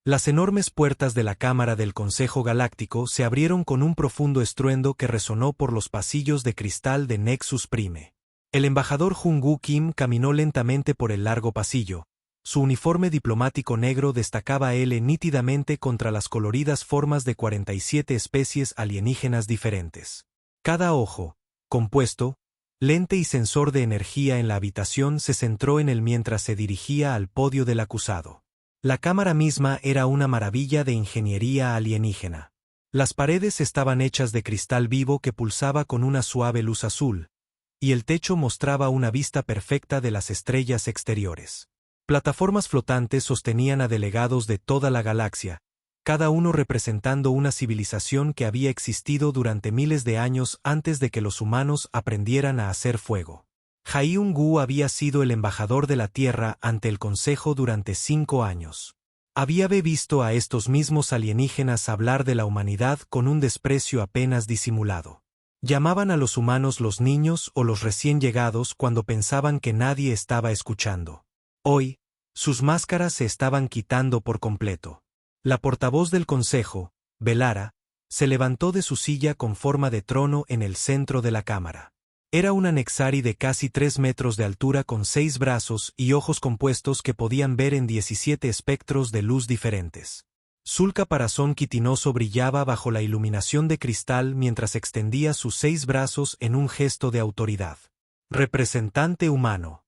Las enormes puertas de la Cámara del Consejo Galáctico se abrieron con un profundo estruendo que resonó por los pasillos de cristal de Nexus Prime. El embajador Jung-Woo Kim caminó lentamente por el largo pasillo. Su uniforme diplomático negro destacaba nítidamente contra las coloridas formas de 47 especies alienígenas diferentes. Cada ojo, compuesto, lente y sensor de energía en la habitación se centró en él mientras se dirigía al podio del acusado. La cámara misma era una maravilla de ingeniería alienígena. Las paredes estaban hechas de cristal vivo que pulsaba con una suave luz azul, y el techo mostraba una vista perfecta de las estrellas exteriores. Plataformas flotantes sostenían a delegados de toda la galaxia, cada uno representando una civilización que había existido durante miles de años antes de que los humanos aprendieran a hacer fuego. Hyung-Woo había sido el embajador de la Tierra ante el Consejo durante 5 años. Había visto a estos mismos alienígenas hablar de la humanidad con un desprecio apenas disimulado. Llamaban a los humanos los niños o los recién llegados cuando pensaban que nadie estaba escuchando. Hoy, sus máscaras se estaban quitando por completo. La portavoz del Consejo, Velara, se levantó de su silla con forma de trono en el centro de la cámara. Era una Nexari de casi 3 metros de altura con 6 brazos y ojos compuestos que podían ver en 17 espectros de luz diferentes. Su caparazón quitinoso brillaba bajo la iluminación de cristal mientras extendía sus 6 brazos en un gesto de autoridad. Representante humano.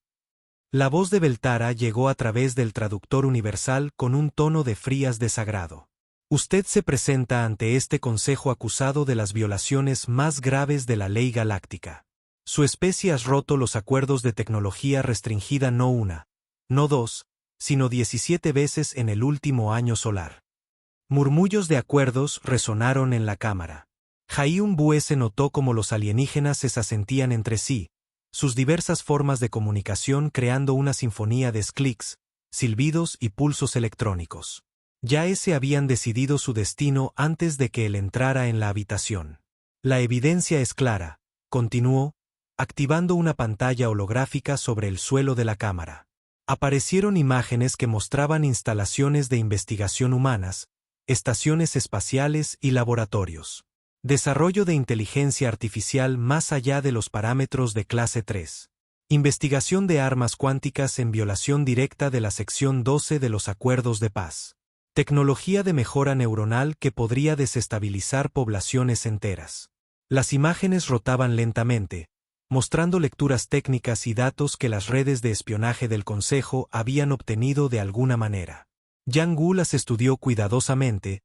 La voz de Beltara llegó a través del traductor universal con un tono de frías desagrado. Usted se presenta ante este consejo acusado de las violaciones más graves de la ley galáctica. Su especie ha roto los acuerdos de tecnología restringida no una, no dos, sino 17 veces en el último año solar. Murmullos de acuerdos resonaron en la cámara. Hyung-Woo se notó como los alienígenas se asentían entre sí, sus diversas formas de comunicación creando una sinfonía de clics, silbidos y pulsos electrónicos. Ya habían decidido su destino antes de que él entrara en la habitación. La evidencia es clara, continuó, activando una pantalla holográfica sobre el suelo de la cámara. Aparecieron imágenes que mostraban instalaciones de investigación humanas, estaciones espaciales y laboratorios. Desarrollo de inteligencia artificial más allá de los parámetros de clase 3. Investigación de armas cuánticas en violación directa de la sección 12 de los acuerdos de paz. Tecnología de mejora neuronal que podría desestabilizar poblaciones enteras. Las imágenes rotaban lentamente, mostrando lecturas técnicas y datos que las redes de espionaje del Consejo habían obtenido de alguna manera. Yang-Woo las estudió cuidadosamente,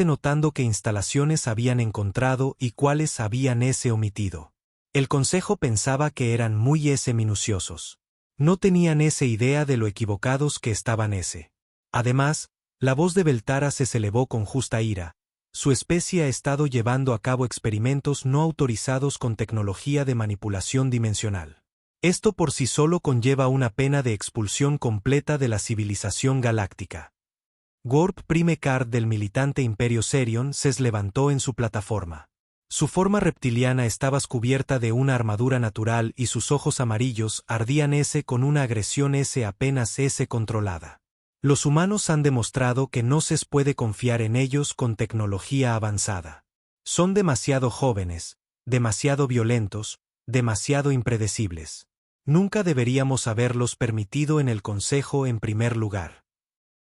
notando qué instalaciones habían encontrado y cuáles habían omitido. El Consejo pensaba que eran muy minuciosos. No tenían idea de lo equivocados que estaban Además, la voz de Beltara se elevó con justa ira. Su especie ha estado llevando a cabo experimentos no autorizados con tecnología de manipulación dimensional. Esto por sí solo conlleva una pena de expulsión completa de la civilización galáctica. Warp Prime Card del militante Imperio Serion se levantó en su plataforma. Su forma reptiliana estaba cubierta de una armadura natural y sus ojos amarillos ardían con una agresión apenas controlada. Los humanos han demostrado que no se puede confiar en ellos con tecnología avanzada. Son demasiado jóvenes, demasiado violentos, demasiado impredecibles. Nunca deberíamos haberlos permitido en el Consejo en primer lugar.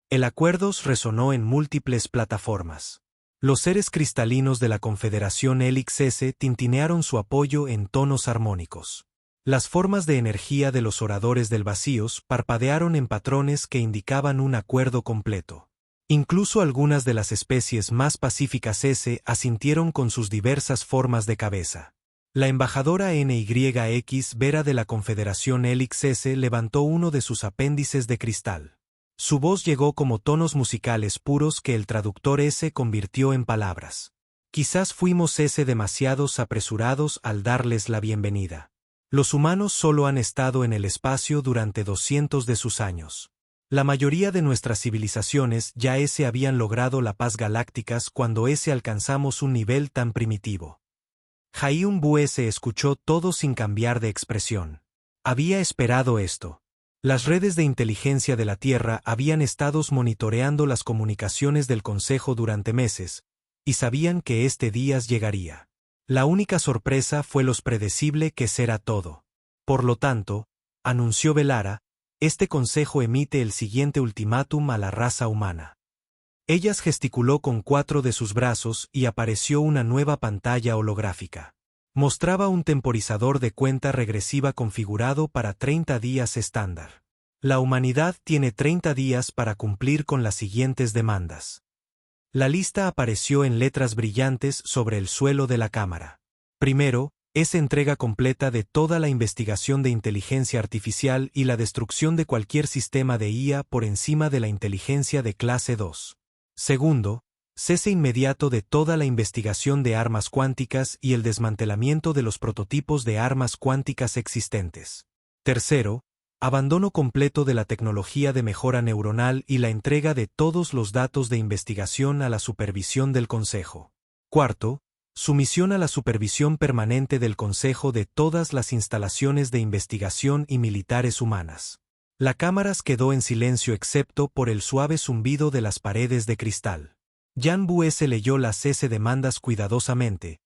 El acuerdo resonó en múltiples plataformas. Los seres cristalinos de la Confederación Helix tintinearon su apoyo en tonos armónicos. Las formas de energía de los oradores del vacío parpadearon en patrones que indicaban un acuerdo completo. Incluso algunas de las especies más pacíficas asintieron con sus diversas formas de cabeza. La embajadora NYX Vera de la Confederación Helix levantó uno de sus apéndices de cristal. Su voz llegó como tonos musicales puros que el traductor convirtió en palabras. Quizás fuimos demasiados apresurados al darles la bienvenida. Los humanos solo han estado en el espacio durante 200 de sus años. La mayoría de nuestras civilizaciones ya habían logrado la paz galácticas cuando alcanzamos un nivel tan primitivo. Hyung-Woo escuchó todo sin cambiar de expresión. Había esperado esto. Las redes de inteligencia de la Tierra habían estado monitoreando las comunicaciones del Consejo durante meses, y sabían que este día llegaría. La única sorpresa fue lo predecible que será todo. Por lo tanto, anunció Velara, este Consejo emite el siguiente ultimátum a la raza humana. Ella gesticuló con 4 de sus brazos y apareció una nueva pantalla holográfica. Mostraba un temporizador de cuenta regresiva configurado para 30 días estándar. La humanidad tiene 30 días para cumplir con las siguientes demandas. La lista apareció en letras brillantes sobre el suelo de la cámara. Primero, entrega completa de toda la investigación de inteligencia artificial y la destrucción de cualquier sistema de IA por encima de la inteligencia de clase 2. Segundo, cese inmediato de toda la investigación de armas cuánticas y el desmantelamiento de los prototipos de armas cuánticas existentes. Tercero, abandono completo de la tecnología de mejora neuronal y la entrega de todos los datos de investigación a la supervisión del Consejo. Cuarto, sumisión a la supervisión permanente del Consejo de todas las instalaciones de investigación y militares humanas. La cámara quedó en silencio excepto por el suave zumbido de las paredes de cristal. Yan-Bu leyó las demandas cuidadosamente.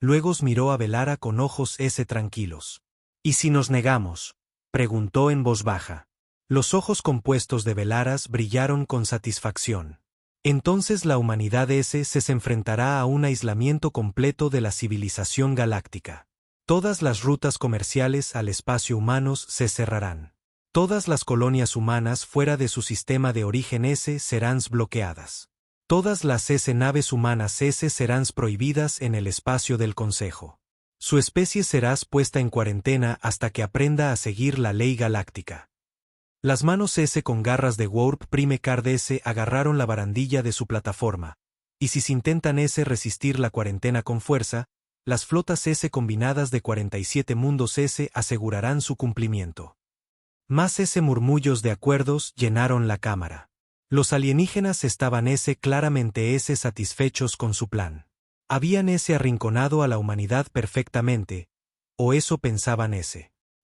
Luego miró a Velara con ojos tranquilos. ¿Y si nos negamos?, preguntó en voz baja. Los ojos compuestos de Velara brillaron con satisfacción. Entonces la humanidad se enfrentará a un aislamiento completo de la civilización galáctica. Todas las rutas comerciales al espacio humanos se cerrarán. Todas las colonias humanas fuera de su sistema de origen serán bloqueadas. Todas las naves humanas serán prohibidas en el espacio del Consejo. Su especie será puesta en cuarentena hasta que aprenda a seguir la ley galáctica. Las manos con garras de Warp Prime Card agarraron la barandilla de su plataforma, y si intentan resistir la cuarentena con fuerza, las flotas combinadas de 47 mundos asegurarán su cumplimiento. Más murmullos de acuerdos llenaron la cámara. Los alienígenas estaban claramente satisfechos con su plan. Habían arrinconado a la humanidad perfectamente, o eso pensaban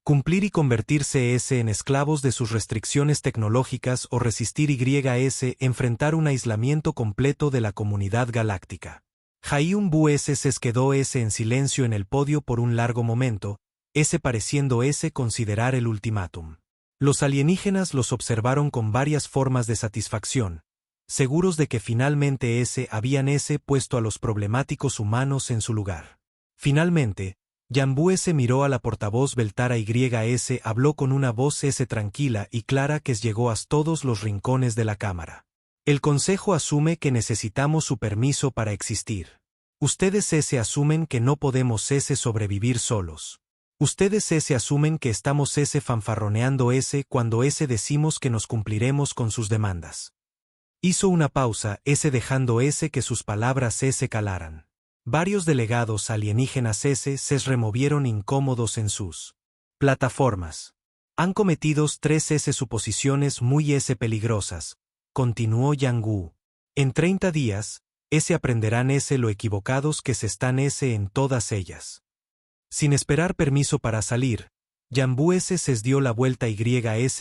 cumplir y convertirse en esclavos de sus restricciones tecnológicas o resistir enfrentar un aislamiento completo de la comunidad galáctica. Jaiun-Bu se quedó en silencio en el podio por un largo momento, pareciendo considerar el ultimátum. Los alienígenas los observaron con varias formas de satisfacción, seguros de que finalmente habían puesto a los problemáticos humanos en su lugar. Finalmente, Yan-Bu miró a la portavoz Beltara y habló con una voz tranquila y clara que llegó a todos los rincones de la cámara. El Consejo asume que necesitamos su permiso para existir. Ustedes asumen que no podemos sobrevivir solos. Ustedes asumen que estamos fanfarroneando cuando decimos que nos cumpliremos con sus demandas. Hizo una pausa dejando que sus palabras calaran. Varios delegados alienígenas se removieron incómodos en sus plataformas. Han cometido 3 suposiciones muy peligrosas, continuó Yang-Gu. En 30 días, aprenderán lo equivocados que se están en todas ellas. Sin esperar permiso para salir, Yan-Bu se dio la vuelta y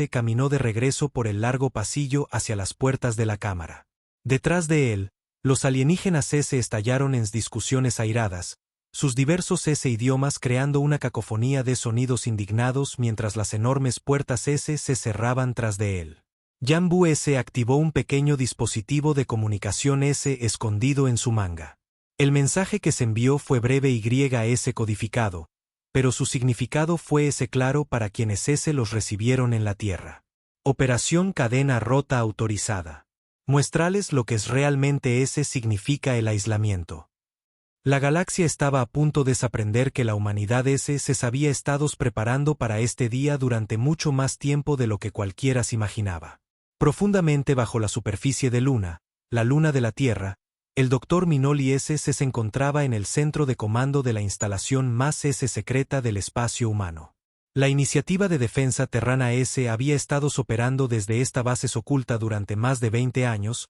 caminó de regreso por el largo pasillo hacia las puertas de la cámara. Detrás de él, los alienígenas estallaron en discusiones airadas, sus diversos idiomas creando una cacofonía de sonidos indignados mientras las enormes puertas se cerraban tras de él. Yan-Bu activó un pequeño dispositivo de comunicación escondido en su manga. El mensaje que se envió fue breve y codificado, pero su significado fue claro para quienes los recibieron en la Tierra. Operación Cadena Rota autorizada. Muestrales lo que realmente significa el aislamiento. La galaxia estaba a punto de desaprender que la humanidad se había estado preparando para este día durante mucho más tiempo de lo que cualquiera se imaginaba. Profundamente bajo la superficie de Luna, la luna de la Tierra, el Dr. Minoli se encontraba en el centro de comando de la instalación más secreta del espacio humano. La iniciativa de defensa terrana había estado operando desde esta base oculta durante más de 20 años,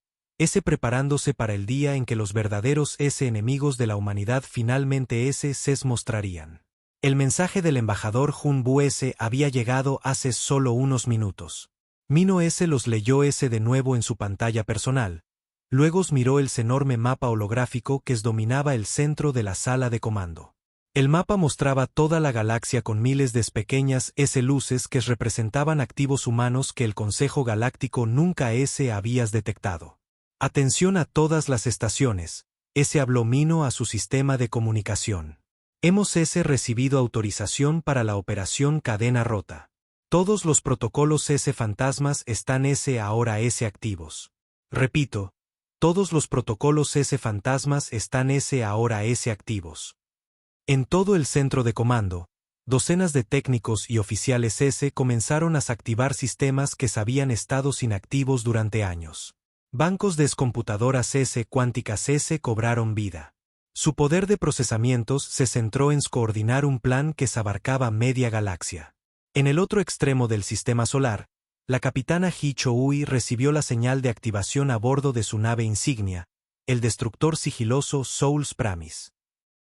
preparándose para el día en que los verdaderos enemigos de la humanidad finalmente se mostrarían. El mensaje del embajador Jun-bu S había llegado hace solo unos minutos. Mino S los leyó S de nuevo en su pantalla personal. Luego miró el enorme mapa holográfico que dominaba el centro de la sala de comando. El mapa mostraba toda la galaxia con miles de pequeñas S-luces que representaban activos humanos que el Consejo Galáctico nunca S había detectado. Atención a todas las estaciones, S habló Mino a su sistema de comunicación. Hemos recibido autorización para la operación Cadena Rota. Todos los protocolos fantasmas están ahora activos. Repito, todos los protocolos fantasmas están ahora activos. En todo el centro de comando, docenas de técnicos y oficiales comenzaron a activar sistemas que habían estado inactivos durante años. Bancos de computadoras cuánticas cobraron vida. Su poder de procesamientos se centró en coordinar un plan que abarcaba media galaxia. En el otro extremo del sistema solar, la capitana Ji Choui recibió la señal de activación a bordo de su nave insignia, el destructor sigiloso Soul's Promise.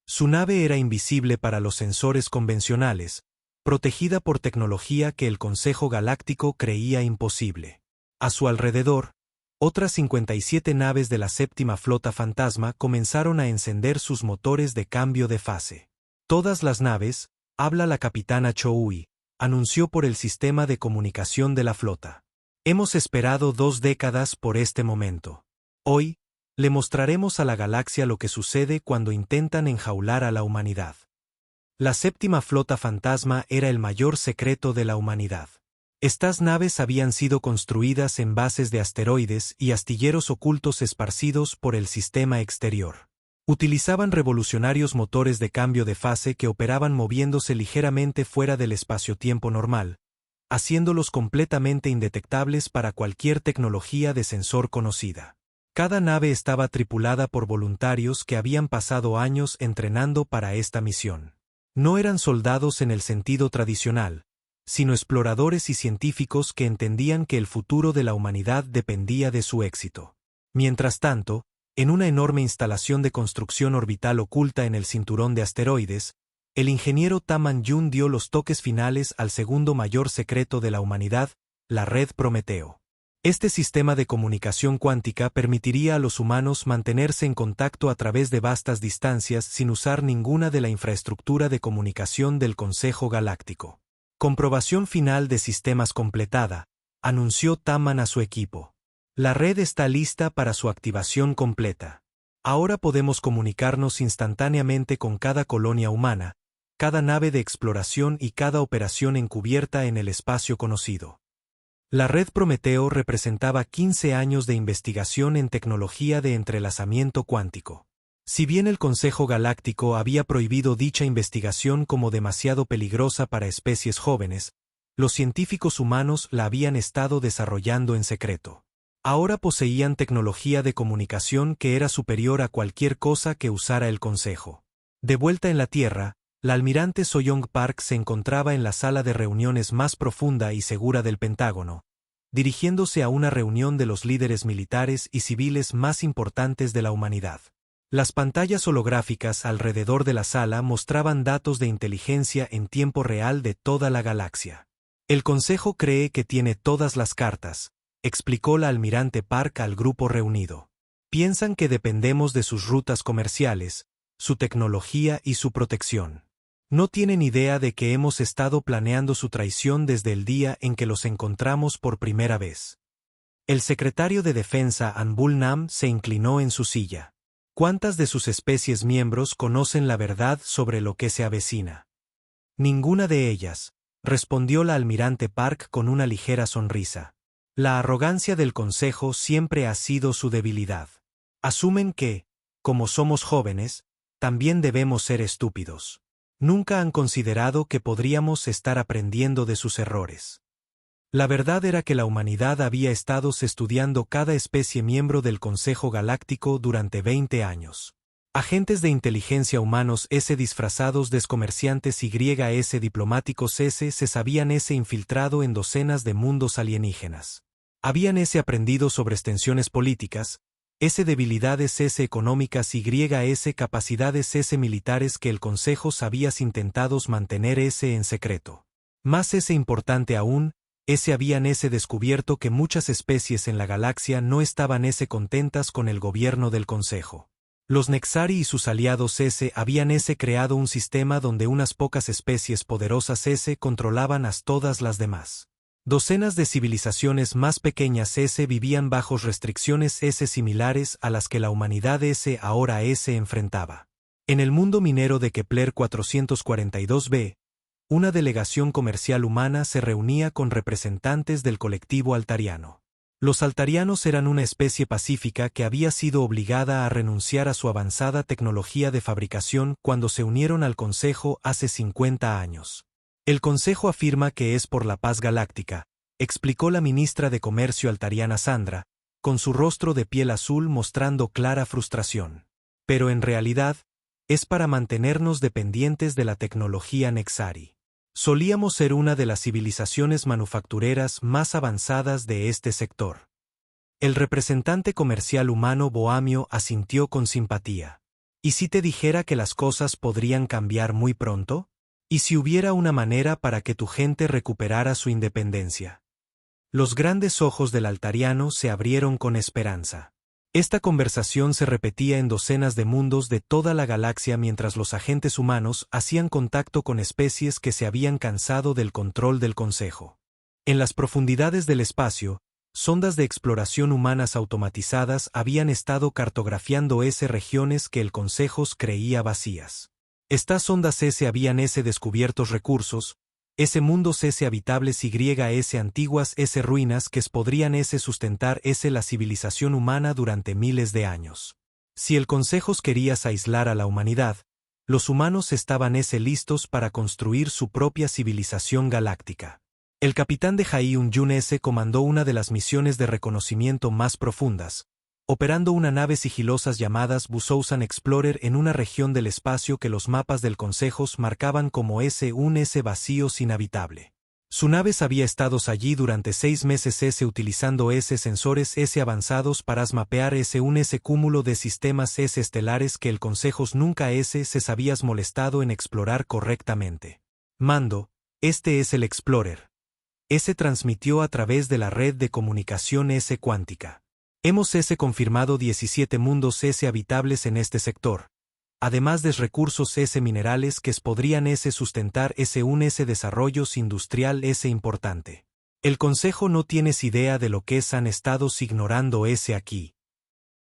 Su nave era invisible para los sensores convencionales, protegida por tecnología que el Consejo Galáctico creía imposible. A su alrededor, otras 57 naves de la séptima flota fantasma comenzaron a encender sus motores de cambio de fase. Todas las naves, habla la capitana Choui, anunció por el sistema de comunicación de la flota. Hemos esperado 2 décadas por este momento. Hoy, le mostraremos a la galaxia lo que sucede cuando intentan enjaular a la humanidad. La séptima flota fantasma era el mayor secreto de la humanidad. Estas naves habían sido construidas en bases de asteroides y astilleros ocultos esparcidos por el sistema exterior. Utilizaban revolucionarios motores de cambio de fase que operaban moviéndose ligeramente fuera del espacio-tiempo normal, haciéndolos completamente indetectables para cualquier tecnología de sensor conocida. Cada nave estaba tripulada por voluntarios que habían pasado años entrenando para esta misión. No eran soldados en el sentido tradicional, sino exploradores y científicos que entendían que el futuro de la humanidad dependía de su éxito. Mientras tanto, en una enorme instalación de construcción orbital oculta en el cinturón de asteroides, el ingeniero Taman Yun dio los toques finales al segundo mayor secreto de la humanidad, la red Prometeo. Este sistema de comunicación cuántica permitiría a los humanos mantenerse en contacto a través de vastas distancias sin usar ninguna de la infraestructura de comunicación del Consejo Galáctico. Comprobación final de sistemas completada, anunció Taman a su equipo. La red está lista para su activación completa. Ahora podemos comunicarnos instantáneamente con cada colonia humana, cada nave de exploración y cada operación encubierta en el espacio conocido. La red Prometeo representaba 15 años de investigación en tecnología de entrelazamiento cuántico. Si bien el Consejo Galáctico había prohibido dicha investigación como demasiado peligrosa para especies jóvenes, los científicos humanos la habían estado desarrollando en secreto. Ahora poseían tecnología de comunicación que era superior a cualquier cosa que usara el Consejo. De vuelta en la Tierra, la almirante Soyoung Park se encontraba en la sala de reuniones más profunda y segura del Pentágono, dirigiéndose a una reunión de los líderes militares y civiles más importantes de la humanidad. Las pantallas holográficas alrededor de la sala mostraban datos de inteligencia en tiempo real de toda la galaxia. El Consejo cree que tiene todas las cartas, explicó la almirante Park al grupo reunido. Piensan que dependemos de sus rutas comerciales, su tecnología y su protección. No tienen idea de que hemos estado planeando su traición desde el día en que los encontramos por primera vez. El secretario de Defensa Anbul Nam se inclinó en su silla. ¿Cuántas de sus especies miembros conocen la verdad sobre lo que se avecina? Ninguna de ellas, respondió la almirante Park con una ligera sonrisa. La arrogancia del Consejo siempre ha sido su debilidad. Asumen que, como somos jóvenes, también debemos ser estúpidos. Nunca han considerado que podríamos estar aprendiendo de sus errores. La verdad era que la humanidad había estado estudiando cada especie miembro del Consejo Galáctico durante 20 años. Agentes de inteligencia humanos disfrazados de comerciantes diplomáticos se sabían infiltrado en docenas de mundos alienígenas. Habían aprendido sobre extensiones políticas, S debilidades S económicas S capacidades S militares que el Consejo sabía intentados mantener S en secreto. Más S importante aún, S habían S descubierto que muchas especies en la galaxia no estaban S contentas con el gobierno del Consejo. Los Nexari y sus aliados S habían S creado un sistema donde unas pocas especies poderosas S controlaban a todas las demás. Docenas de civilizaciones más pequeñas S vivían bajo restricciones S similares a las que la humanidad S ahora S enfrentaba. En el mundo minero de Kepler 442b, una delegación comercial humana se reunía con representantes del colectivo altariano. Los altarianos eran una especie pacífica que había sido obligada a renunciar a su avanzada tecnología de fabricación cuando se unieron al Consejo hace 50 años. El Consejo afirma que es por la paz galáctica, explicó la ministra de Comercio altariana Sandra, con su rostro de piel azul mostrando clara frustración. Pero en realidad, es para mantenernos dependientes de la tecnología Nexari. Solíamos ser una de las civilizaciones manufactureras más avanzadas de este sector. El representante comercial humano Boamio asintió con simpatía. ¿Y si te dijera que las cosas podrían cambiar muy pronto? ¿Y si hubiera una manera para que tu gente recuperara su independencia? Los grandes ojos del altariano se abrieron con esperanza. Esta conversación se repetía en docenas de mundos de toda la galaxia mientras los agentes humanos hacían contacto con especies que se habían cansado del control del Consejo. En las profundidades del espacio, sondas de exploración humanas automatizadas habían estado cartografiando regiones que el Consejo creía vacías. Estas sondas habían descubiertos recursos, mundos habitables y antiguas ruinas que podrían sustentar la civilización humana durante miles de años. Si el Consejo quería aislar a la humanidad, los humanos estaban listos para construir su propia civilización galáctica. El capitán de Hai-Un-Yun comandó una de las misiones de reconocimiento más profundas, operando una nave sigilosas llamadas Buzousan Explorer en una región del espacio que los mapas del Consejo marcaban como un vacío inhabitable. Su nave había estado allí durante 6 meses utilizando sensores avanzados para mapear un cúmulo de sistemas estelares que el Consejo nunca se había molestado en explorar correctamente. Mando, este es el Explorer. Transmitió a través de la red de comunicación cuántica. Hemos confirmado 17 mundos habitables en este sector, además de recursos minerales que podrían sustentar un desarrollo industrial importante. El Consejo no tienes idea de lo que han estado ignorando aquí.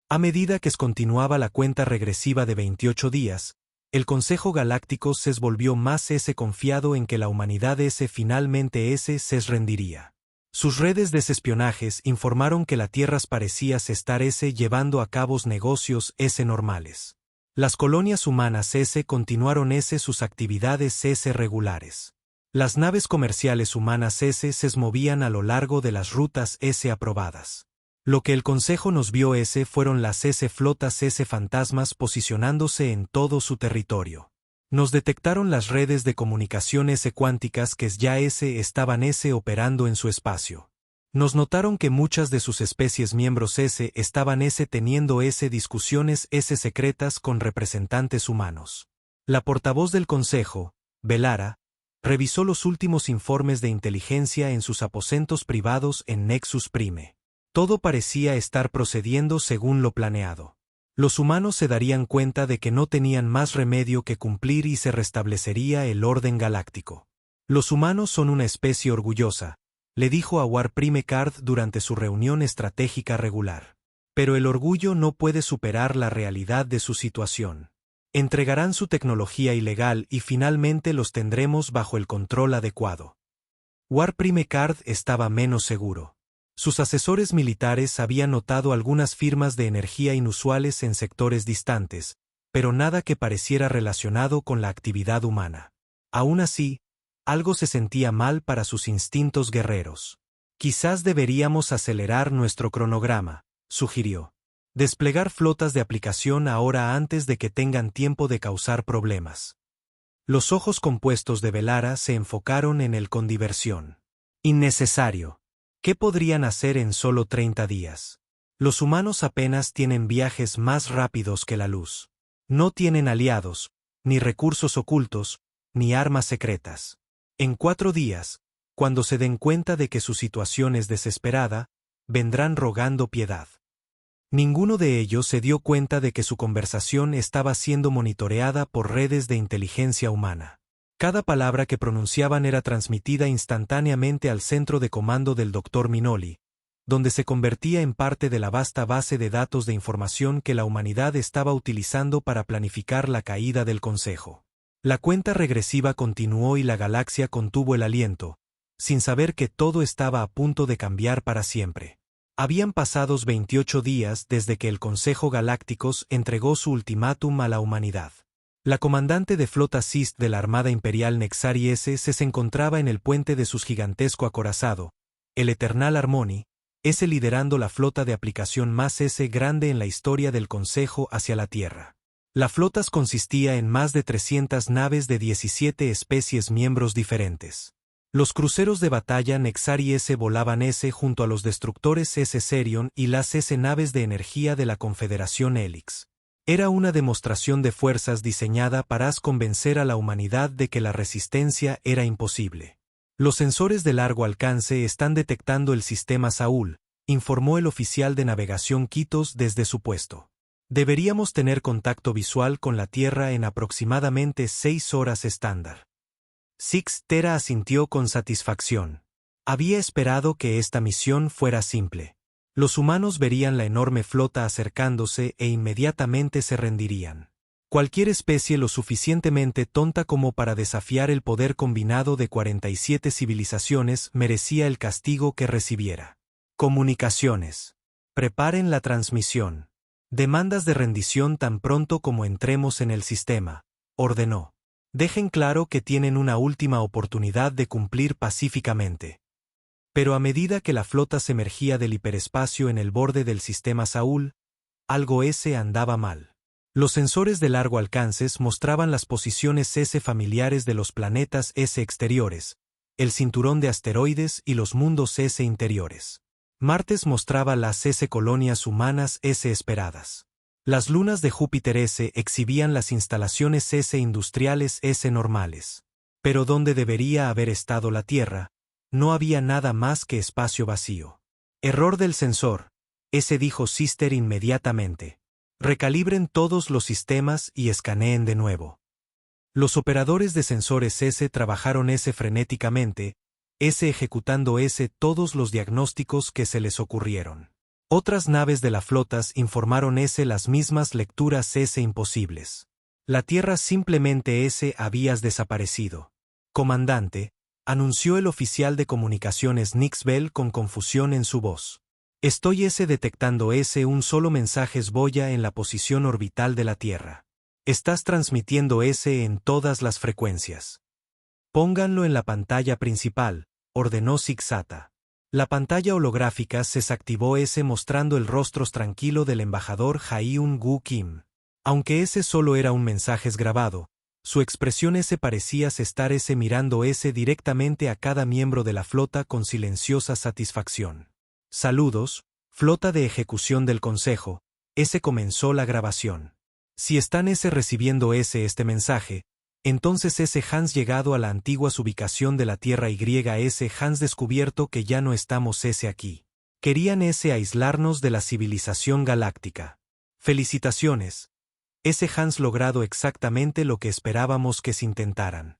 A medida que continuaba la cuenta regresiva de 28 días, el Consejo Galáctico se volvió más confiado en que la humanidad finalmente se rendiría. Sus redes de espionajes informaron que la Tierra parecía estar llevando a cabo negocios normales. Las colonias humanas continuaron sus actividades regulares. Las naves comerciales humanas se movían a lo largo de las rutas aprobadas. Lo que el Consejo nos vio fueron las flotas fantasmas posicionándose en todo su territorio. Nos detectaron las redes de comunicaciones cuánticas que ya estaban operando en su espacio. Nos notaron que muchas de sus especies miembros estaban teniendo discusiones secretas con representantes humanos. La portavoz del Consejo, Velara, revisó los últimos informes de inteligencia en sus aposentos privados en Nexus Prime. Todo parecía estar procediendo según lo planeado. Los humanos se darían cuenta de que no tenían más remedio que cumplir y se restablecería el orden galáctico. Los humanos son una especie orgullosa, le dijo a War Prime Card durante su reunión estratégica regular. Pero el orgullo no puede superar la realidad de su situación. Entregarán su tecnología ilegal y finalmente los tendremos bajo el control adecuado. War Prime Card estaba menos seguro. Sus asesores militares habían notado algunas firmas de energía inusuales en sectores distantes, pero nada que pareciera relacionado con la actividad humana. Aún así, algo se sentía mal para sus instintos guerreros. Quizás deberíamos acelerar nuestro cronograma, sugirió. Desplegar flotas de aplicación ahora antes de que tengan tiempo de causar problemas. Los ojos compuestos de Velara se enfocaron en él con diversión. Innecesario. ¿Qué podrían hacer en solo 30 días? Los humanos apenas tienen viajes más rápidos que la luz. No tienen aliados, ni recursos ocultos, ni armas secretas. En 4 días, cuando se den cuenta de que su situación es desesperada, vendrán rogando piedad. Ninguno de ellos se dio cuenta de que su conversación estaba siendo monitoreada por redes de inteligencia humana. Cada palabra que pronunciaban era transmitida instantáneamente al centro de comando del Dr. Minoli, donde se convertía en parte de la vasta base de datos de información que la humanidad estaba utilizando para planificar la caída del Consejo. La cuenta regresiva continuó y la galaxia contuvo el aliento, sin saber que todo estaba a punto de cambiar para siempre. Habían pasado 28 días desde que el Consejo Galácticos entregó su ultimátum a la humanidad. La comandante de flota SIST de la Armada Imperial Nexari S se encontraba en el puente de su gigantesco acorazado, el Eternal Harmony, S liderando la flota de aplicación más grande en la historia del Consejo hacia la Tierra. La flota consistía en más de 300 naves de 17 especies miembros diferentes. Los cruceros de batalla Nexari S volaban junto a los destructores Serion y las naves de energía de la Confederación Helix. Era una demostración de fuerzas diseñada para convencer a la humanidad de que la resistencia era imposible. Los sensores de largo alcance están detectando el sistema Saúl, informó el oficial de navegación Kitos desde su puesto. Deberíamos tener contacto visual con la Tierra en aproximadamente 6 horas estándar. Six Tera asintió con satisfacción. Había esperado que esta misión fuera simple. Los humanos verían la enorme flota acercándose e inmediatamente se rendirían. Cualquier especie lo suficientemente tonta como para desafiar el poder combinado de 47 civilizaciones merecía el castigo que recibiera. Comunicaciones. Preparen la transmisión. Demandas de rendición tan pronto como entremos en el sistema, ordenó. Dejen claro que tienen una última oportunidad de cumplir pacíficamente. Pero a medida que la flota se emergía del hiperespacio en el borde del sistema Saúl, algo andaba mal. Los sensores de largo alcance mostraban las posiciones familiares de los planetas exteriores, el cinturón de asteroides y los mundos interiores. Martes mostraba las colonias humanas esperadas. Las lunas de Júpiter exhibían las instalaciones industriales normales. Pero donde debería haber estado la Tierra, no había nada más que espacio vacío. Error del sensor, dijo Sister inmediatamente. Recalibren todos los sistemas y escaneen de nuevo. Los operadores de sensores trabajaron frenéticamente, ejecutando todos los diagnósticos que se les ocurrieron. Otras naves de la flota informaron las mismas lecturas imposibles. La Tierra simplemente habías desaparecido. Comandante, anunció el oficial de comunicaciones Nix Bell con confusión en su voz. Estoy detectando un solo mensaje boya en la posición orbital de la Tierra. Estás transmitiendo en todas las frecuencias. Pónganlo en la pantalla principal, ordenó Zigzata. La pantalla holográfica se desactivó mostrando el rostro tranquilo del embajador Jaehyun-gu Kim. Aunque solo era un mensaje grabado, su expresión parecía estar mirando directamente a cada miembro de la flota con silenciosa satisfacción. Saludos, flota de ejecución del Consejo, comenzó la grabación. Si están recibiendo este mensaje, entonces Hans llegado a la antigua ubicación de la Tierra y Hans descubierto que ya no estamos aquí. Querían aislarnos de la civilización galáctica. Felicitaciones. Hans logrado exactamente lo que esperábamos que se intentaran.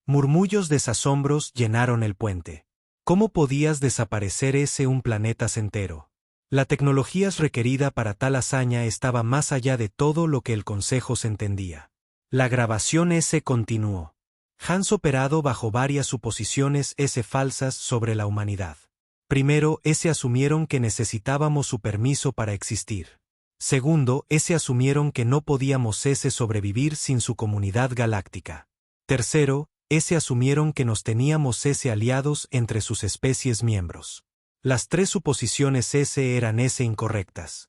Murmullos de asombros llenaron el puente. ¿Cómo podías desaparecer un planeta entero? La tecnología requerida para tal hazaña estaba más allá de todo lo que el Consejo se entendía. La grabación continuó. Hans operado bajo varias suposiciones falsas sobre la humanidad. Primero, asumieron que necesitábamos su permiso para existir. Segundo, asumieron que no podíamos sobrevivir sin su comunidad galáctica. Tercero, asumieron que nos teníamos aliados entre sus especies miembros. Las 3 suposiciones eran incorrectas.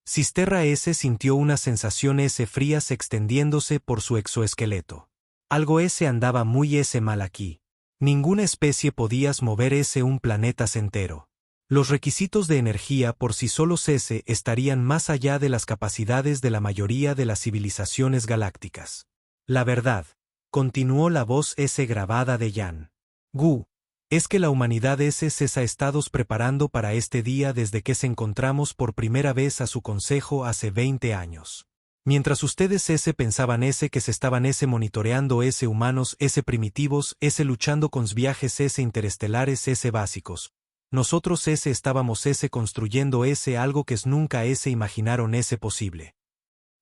Sisterra sintió una sensación frías extendiéndose por su exoesqueleto. Algo andaba muy mal aquí. Ninguna especie podía mover un planeta entero. Los requisitos de energía por sí solos estarían más allá de las capacidades de la mayoría de las civilizaciones galácticas. La verdad, continuó la voz grabada de Yan Gu, es que la humanidad se ha estado preparando para este día desde que se encontramos por primera vez a su consejo hace 20 años. Mientras ustedes pensaban que se estaban monitoreando humanos primitivos luchando con viajes interestelares básicos. Nosotros estábamos construyendo algo que nunca imaginaron posible.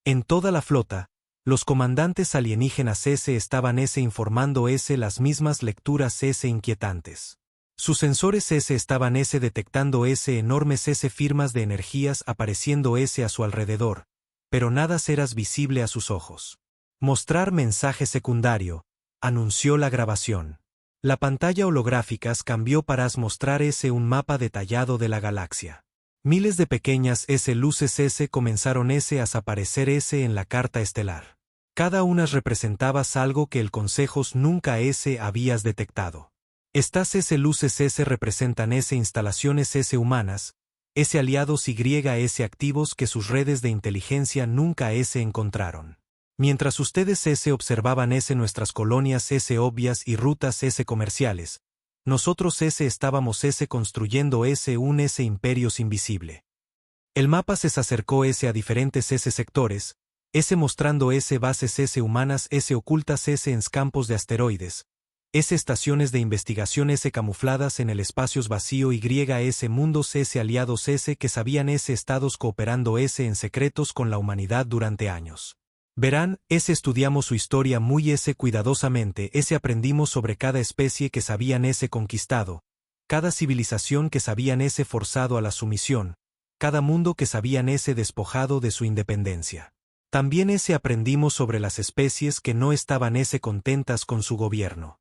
En toda la flota, los comandantes alienígenas estaban informando las mismas lecturas inquietantes. Sus sensores estaban detectando enormes firmas de energías apareciendo a su alrededor, pero nada era visible a sus ojos. Mostrar mensaje secundario, anunció la grabación. La pantalla holográficas cambió para mostrar un mapa detallado de la galaxia. Miles de pequeñas luces comenzaron a aparecer en la carta estelar. Cada una representaba algo que el Consejo nunca habías detectado. Estas luces representan instalaciones humanas, aliados y activos que sus redes de inteligencia nunca encontraron. Mientras ustedes observaban nuestras colonias obvias y rutas comerciales, nosotros estábamos construyendo un imperios invisible. El mapa se acercó a diferentes sectores, mostrando bases humanas ocultas en campos de asteroides, estaciones de investigación camufladas en el espacio vacío y mundos aliados que sabían estados cooperando en secretos con la humanidad durante años. Verán, estudiamos su historia muy cuidadosamente, aprendimos sobre cada especie que sabían conquistado, cada civilización que sabían forzado a la sumisión, cada mundo que sabían despojado de su independencia. También aprendimos sobre las especies que no estaban contentas con su gobierno.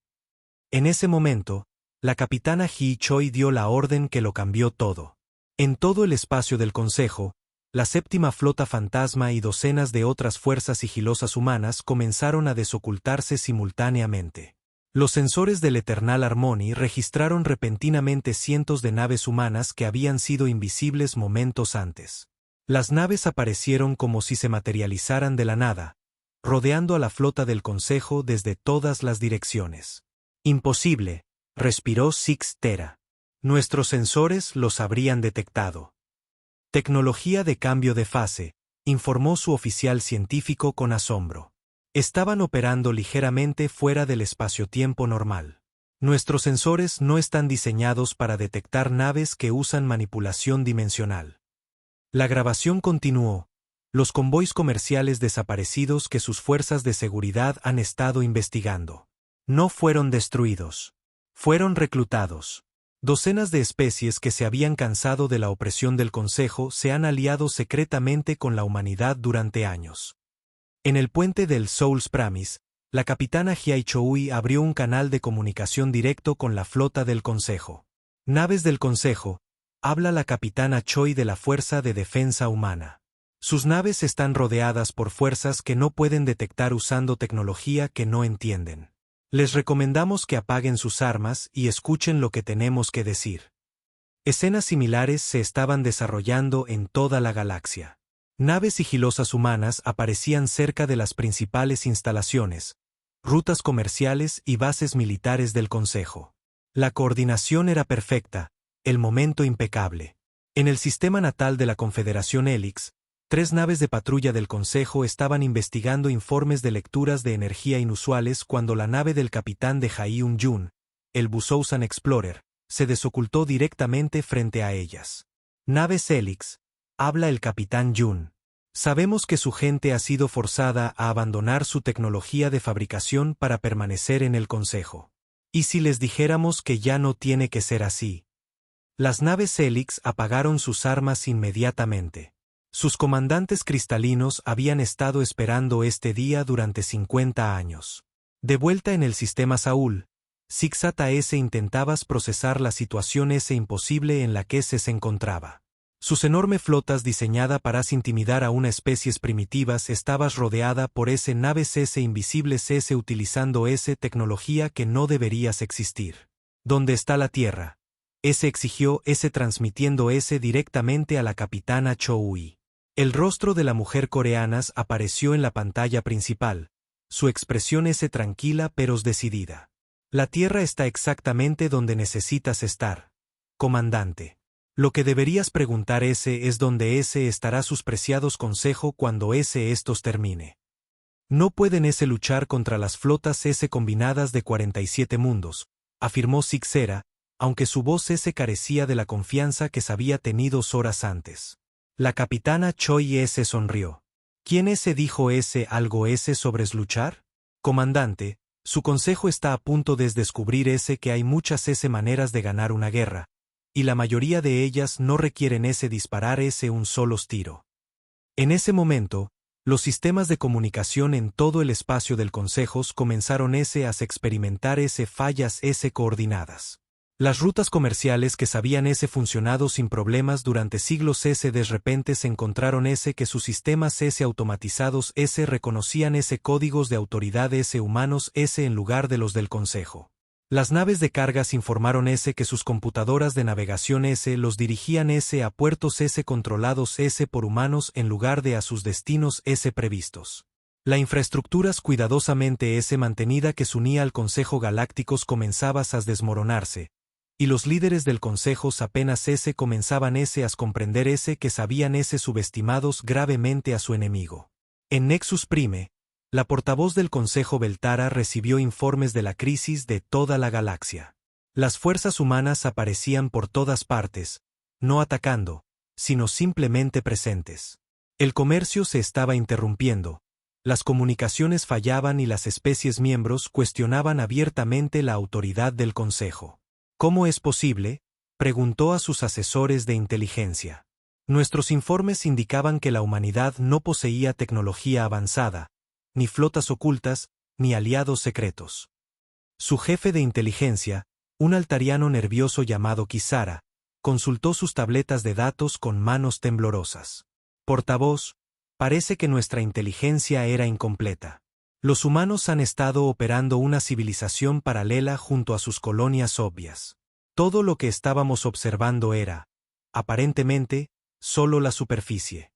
En ese momento, la capitana Ji Choi dio la orden que lo cambió todo. En todo el espacio del Consejo, la séptima flota fantasma y docenas de otras fuerzas sigilosas humanas comenzaron a desocultarse simultáneamente. Los sensores del Eternal Harmony registraron repentinamente cientos de naves humanas que habían sido invisibles momentos antes. Las naves aparecieron como si se materializaran de la nada, rodeando a la flota del Consejo desde todas las direcciones. Imposible, respiró Six Tera. Nuestros sensores los habrían detectado. Tecnología de cambio de fase, informó su oficial científico con asombro. Estaban operando ligeramente fuera del espacio-tiempo normal. Nuestros sensores no están diseñados para detectar naves que usan manipulación dimensional. La grabación continuó. Los convoys comerciales desaparecidos que sus fuerzas de seguridad han estado investigando. No fueron destruidos. Fueron reclutados. Docenas de especies que se habían cansado de la opresión del Consejo se han aliado secretamente con la humanidad durante años. En el puente del Soul's Promise, la capitana Jia Choi abrió un canal de comunicación directo con la flota del Consejo. Naves del Consejo, habla la capitana Choi de la Fuerza de Defensa Humana. Sus naves están rodeadas por fuerzas que no pueden detectar usando tecnología que no entienden. Les recomendamos que apaguen sus armas y escuchen lo que tenemos que decir. Escenas similares se estaban desarrollando en toda la galaxia. Naves sigilosas humanas aparecían cerca de las principales instalaciones, rutas comerciales y bases militares del Consejo. La coordinación era perfecta, el momento impecable. En el sistema natal de la Confederación Helix, 3 naves de patrulla del Consejo estaban investigando informes de lecturas de energía inusuales cuando la nave del capitán de Hyun-Jun, el Busousan Explorer, se desocultó directamente frente a ellas. Naves Helix, habla el capitán Jun. Sabemos que su gente ha sido forzada a abandonar su tecnología de fabricación para permanecer en el Consejo. ¿Y si les dijéramos que ya no tiene que ser así? Las naves Helix apagaron sus armas inmediatamente. Sus comandantes cristalinos habían estado esperando este día durante 50 años. De vuelta en el sistema Saúl, Sixata intentaba procesar la situación imposible en la que se encontraba. Sus enormes flotas diseñada para intimidar a una especies primitivas estaba rodeada por naves invisibles utilizando tecnología que no debería existir. ¿Dónde está la Tierra? S exigió S transmitiendo S directamente a la capitana Cho-ui. El rostro de la mujer coreana apareció en la pantalla principal, su expresión S tranquila pero decidida. La Tierra está exactamente donde necesitas estar, comandante. Lo que deberías preguntar S es dónde S estará sus preciados consejos cuando S estos termine. No pueden S luchar contra las flotas S combinadas de 47 mundos, afirmó Sixera, aunque su voz S carecía de la confianza que se había tenido horas antes. La capitana Choi S sonrió. ¿Quién S dijo S algo S sobre luchar? Comandante, su consejo está a punto de descubrir S que hay muchas S maneras de ganar una guerra, y la mayoría de ellas no requieren S disparar S un solo tiro. En ese momento, los sistemas de comunicación en todo el espacio del Consejo comenzaron S a experimentar S fallas S coordinadas. Las rutas comerciales que sabían S funcionado sin problemas durante siglos S de repente se encontraron S que sus sistemas S automatizados S reconocían S códigos de autoridad S humanos S en lugar de los del Consejo. Las naves de cargas informaron S que sus computadoras de navegación S los dirigían S a puertos S controlados S por humanos en lugar de a sus destinos S previstos. La infraestructura cuidadosamente S mantenida que se unía al Consejo Galácticos comenzaba a desmoronarse, y los líderes del Consejo apenas S comenzaban S a comprender S que sabían S subestimados gravemente a su enemigo. En Nexus Prime, la portavoz del Consejo Beltara recibió informes de la crisis de toda la galaxia. Las fuerzas humanas aparecían por todas partes, no atacando, sino simplemente presentes. El comercio se estaba interrumpiendo, las comunicaciones fallaban y las especies miembros cuestionaban abiertamente la autoridad del Consejo. ¿Cómo es posible?, preguntó a sus asesores de inteligencia. Nuestros informes indicaban que la humanidad no poseía tecnología avanzada, ni flotas ocultas, ni aliados secretos. Su jefe de inteligencia, un altariano nervioso llamado Kisara, consultó sus tabletas de datos con manos temblorosas. Portavoz, parece que nuestra inteligencia era incompleta. Los humanos han estado operando una civilización paralela junto a sus colonias obvias. Todo lo que estábamos observando era, aparentemente, solo la superficie.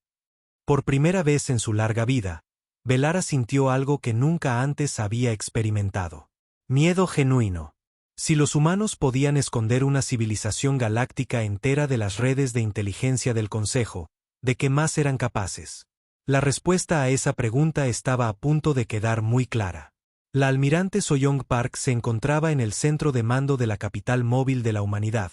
Por primera vez en su larga vida, Velara sintió algo que nunca antes había experimentado. Miedo genuino. Si los humanos podían esconder una civilización galáctica entera de las redes de inteligencia del Consejo, ¿de qué más eran capaces? La respuesta a esa pregunta estaba a punto de quedar muy clara. La almirante Soyoung Park se encontraba en el centro de mando de la capital móvil de la humanidad,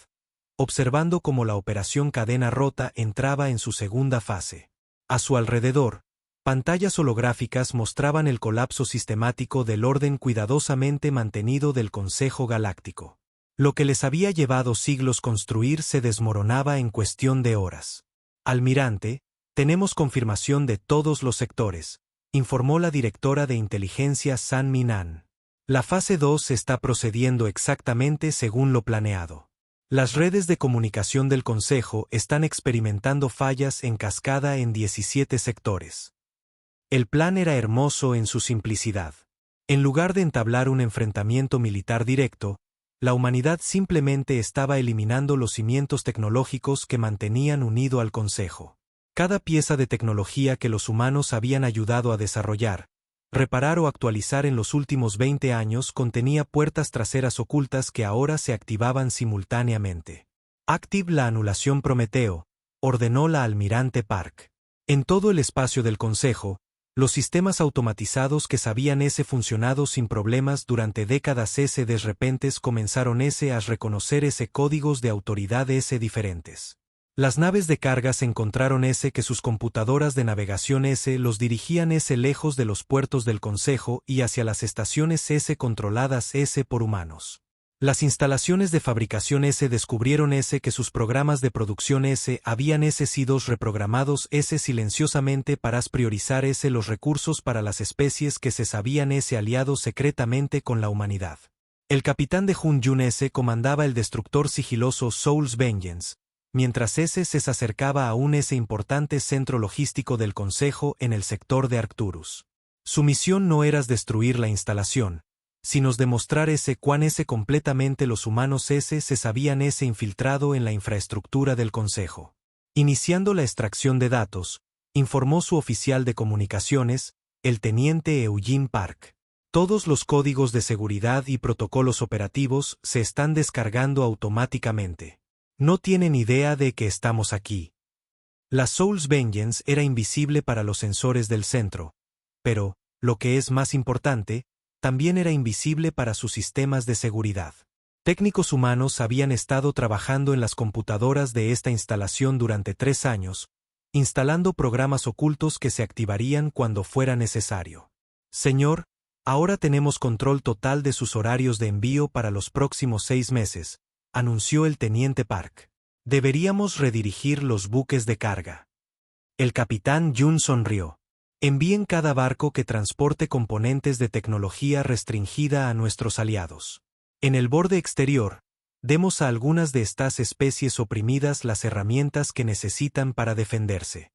observando cómo la operación Cadena Rota entraba en su segunda fase. A su alrededor, pantallas holográficas mostraban el colapso sistemático del orden cuidadosamente mantenido del Consejo Galáctico. Lo que les había llevado siglos construir se desmoronaba en cuestión de horas. Almirante, tenemos confirmación de todos los sectores, informó la directora de inteligencia San Minan. La fase 2 está procediendo exactamente según lo planeado. Las redes de comunicación del Consejo están experimentando fallas en cascada en 17 sectores. El plan era hermoso en su simplicidad. En lugar de entablar un enfrentamiento militar directo, la humanidad simplemente estaba eliminando los cimientos tecnológicos que mantenían unido al Consejo. Cada pieza de tecnología que los humanos habían ayudado a desarrollar, reparar o actualizar en los últimos 20 años contenía puertas traseras ocultas que ahora se activaban simultáneamente. Active la anulación Prometeo, ordenó la almirante Park. En todo el espacio del Consejo, los sistemas automatizados que sabían S funcionado sin problemas durante décadas S de repente comenzaron S a reconocer S códigos de autoridad S diferentes. Las naves de cargas encontraron S que sus computadoras de navegación S los dirigían S lejos de los puertos del Consejo y hacia las estaciones S controladas S por humanos. Las instalaciones de fabricación S descubrieron S que sus programas de producción S habían S sido reprogramados S silenciosamente para priorizar S los recursos para las especies que se sabían S aliados secretamente con la humanidad. El capitán de Hun-Yun S comandaba el destructor sigiloso Soul's Vengeance, mientras S se acercaba a un S importante centro logístico del Consejo en el sector de Arcturus. Su misión no era destruir la instalación, Si nos demostrar cuán completamente los humanos se sabían infiltrado en la infraestructura del Consejo. Iniciando la extracción de datos, informó su oficial de comunicaciones, el teniente Eugene Park. Todos los códigos de seguridad y protocolos operativos se están descargando automáticamente. No tienen idea de que estamos aquí. La Soul's Vengeance era invisible para los sensores del centro, pero, lo que es más importante, también era invisible para sus sistemas de seguridad. Técnicos humanos habían estado trabajando en las computadoras de esta instalación durante 3 años, instalando programas ocultos que se activarían cuando fuera necesario. Señor, ahora tenemos control total de sus horarios de envío para los próximos 6 meses, anunció el teniente Park. Deberíamos redirigir los buques de carga. El capitán Jun sonrió. Envíen cada barco que transporte componentes de tecnología restringida a nuestros aliados. En el borde exterior, demos a algunas de estas especies oprimidas las herramientas que necesitan para defenderse.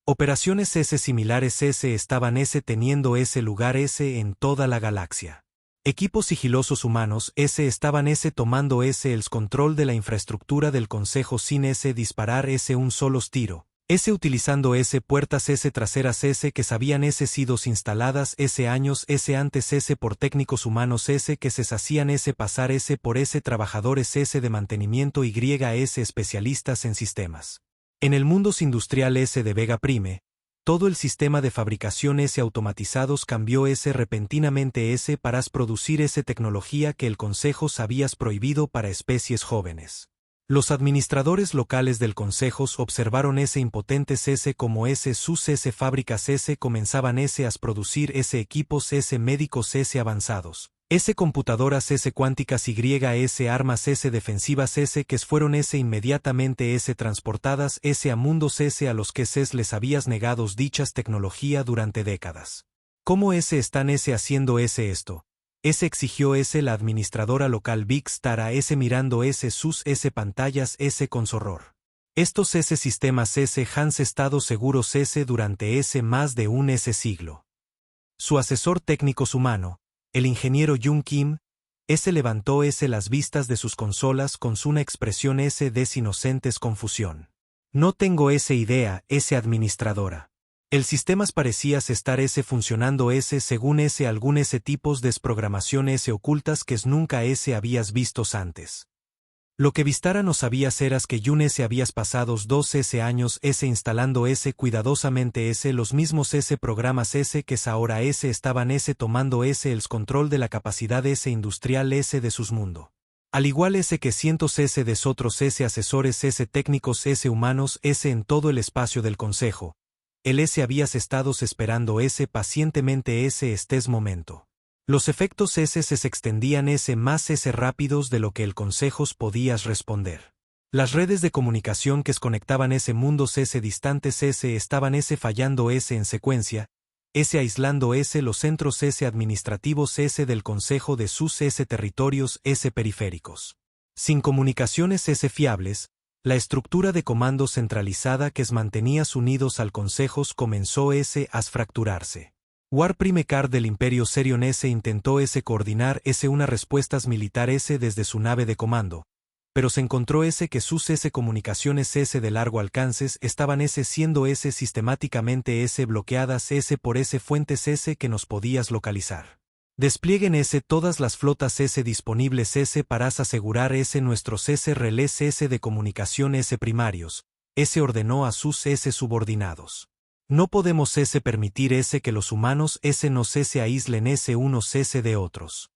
Operaciones similares estaban teniendo lugar en toda la galaxia. Equipos sigilosos humanos estaban tomando el control de la infraestructura del Consejo sin disparar un solo tiro. Utilizando puertas traseras que sabían sido instaladas años antes por técnicos humanos que se hacían pasar por trabajadores de mantenimiento y especialistas en sistemas. En el mundo industrial de Vega Prime, todo el sistema de fabricación automatizados cambió repentinamente para producir tecnología que el Consejo había prohibido para especies jóvenes. Los administradores locales del Consejo observaron impotentes como sus fábricas comenzaban a producir equipos médicos avanzados, computadoras cuánticas y armas defensivas que fueron inmediatamente transportadas a mundos a los que les habías negado dichas tecnología durante décadas. ¿Cómo están haciendo esto? Exigió la administradora local Big Star a mirando sus pantallas con horror. Estos sistemas han estado seguros durante más de un siglo. Su asesor técnico humano, el ingeniero Jung Kim, levantó las vistas de sus consolas con una expresión de inocentes confusión. No tengo idea, administradora. El sistema parecía estar funcionando según algún tipos de programación ocultas que nunca habías visto antes. Lo que Vistara no sabía era que Jun habías pasado 2 años instalando cuidadosamente los mismos programas que ahora estaban tomando el control de la capacidad industrial de sus mundo. Al igual que cientos de otros asesores técnicos humanos en todo el espacio del Consejo. Él habías estado esperando pacientemente momento. Los efectos se extendían más rápidos de lo que el Consejo podías responder. Las redes de comunicación que conectaban mundos distantes estaban fallando en secuencia, aislando los centros administrativos del Consejo de sus territorios periféricos. Sin comunicaciones fiables, la estructura de comando centralizada que mantenía unidos al Consejo comenzó a fracturarse. War Prime Card del Imperio Serion intentó coordinar una respuestas militares desde su nave de comando, pero se encontró que sus comunicaciones de largo alcance estaban siendo sistemáticamente bloqueadas por fuentes que nos podías localizar. Desplieguen todas las flotas disponibles para asegurar nuestros relés de comunicación primarios, ordenó a sus subordinados. No podemos permitir que los humanos nos aíslen unos de otros.